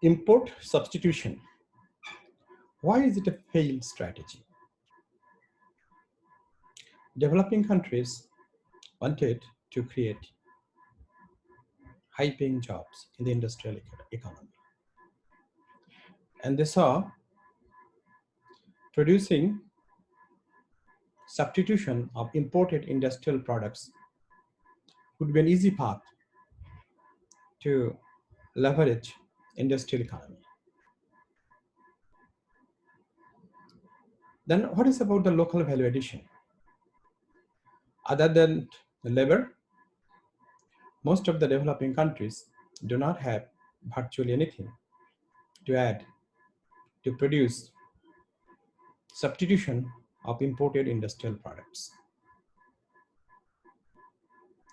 Import substitution. Why is it a failed strategy? Developing countries wanted to create high-paying jobs in the industrial economy. And they saw producing substitution of imported industrial products would be an easy path to leverage industrial economy. Then what is about the local value addition? Other than the labor, most of the developing countries do not have virtually anything to add to produce substitution of imported industrial products.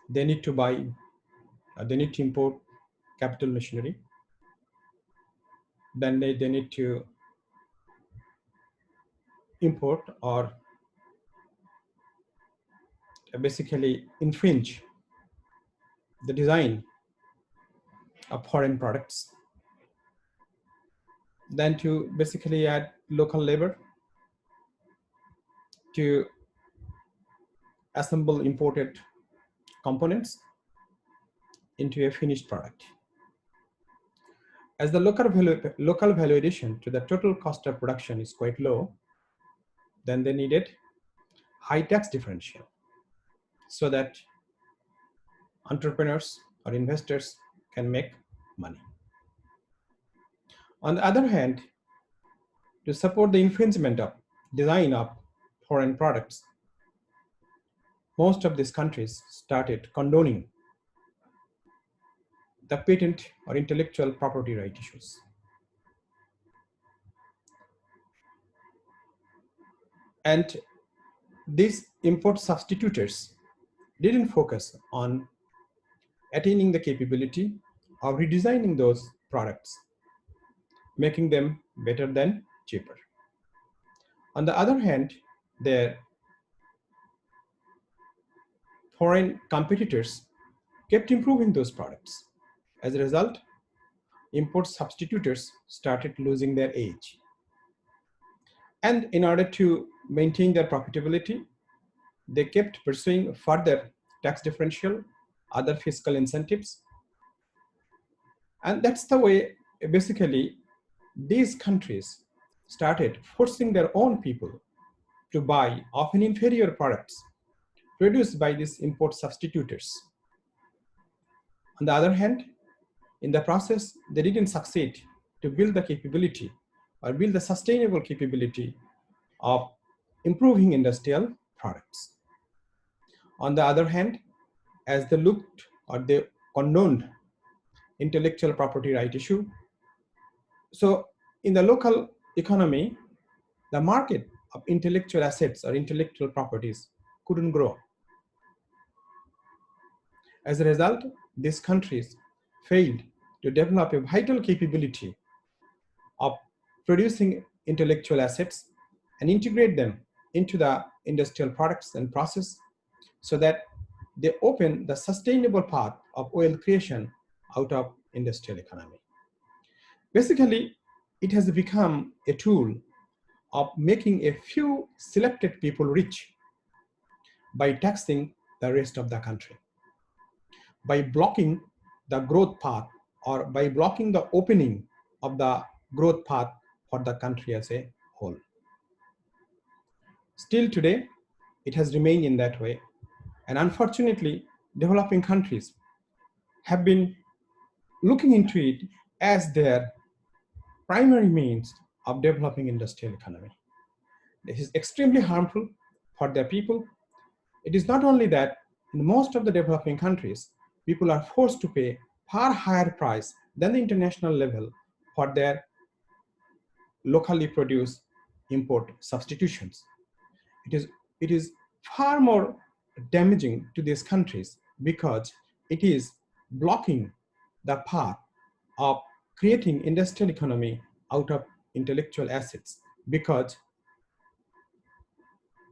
They need to buy, they need to import capital machinery. Then they need to import or basically infringe the design of foreign products. Then to basically add local labor to assemble imported components into a finished product. As the local value addition to the total cost of production is quite low, then they needed high tax differential so that entrepreneurs or investors can make money. On the other hand, to support the infringement of design of foreign products, most of these countries started condoning the patent or intellectual property right issues. And these import substitutors didn't focus on attaining the capability of redesigning those products, making them better than cheaper. On the other hand, their foreign competitors kept improving those products. As a result, import substitutors started losing their edge. And in order to maintain their profitability, they kept pursuing further tax differential, other fiscal incentives. And that's the way basically these countries started forcing their own people to buy often inferior products produced by these import substitutors. On the other hand, in the process, they didn't succeed to build the capability or build the sustainable capability of improving industrial products. On the other hand, as they looked or they condoned intellectual property right issue, so in the local economy, the market of intellectual assets or intellectual properties couldn't grow. As a result, these countries failed to develop a vital capability of producing intellectual assets and integrate them into the industrial products and process so that they open the sustainable path of wealth creation out of industrial economy. Basically, it has become a tool of making a few selected people rich by taxing the rest of the country, by blocking the growth path or by blocking the opening of the growth path for the country as a whole. Still today, it has remained in that way. And unfortunately, developing countries have been looking into it as their primary means of developing industrial economy. This is extremely harmful for their people. It is not only that in most of the developing countries, people are forced to pay far higher price than the international level for their locally produced import substitutions. It is far more damaging to these countries because it is blocking the path of creating industrial economy out of intellectual assets, because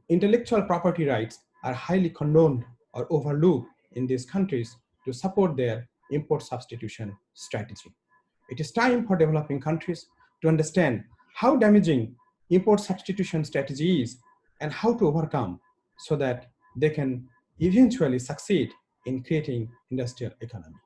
intellectual property rights are highly condoned or overlooked in these countries to support their import substitution strategy. It is time for developing countries to understand how damaging import substitution strategy is and how to overcome so that they can eventually succeed in creating industrial economy.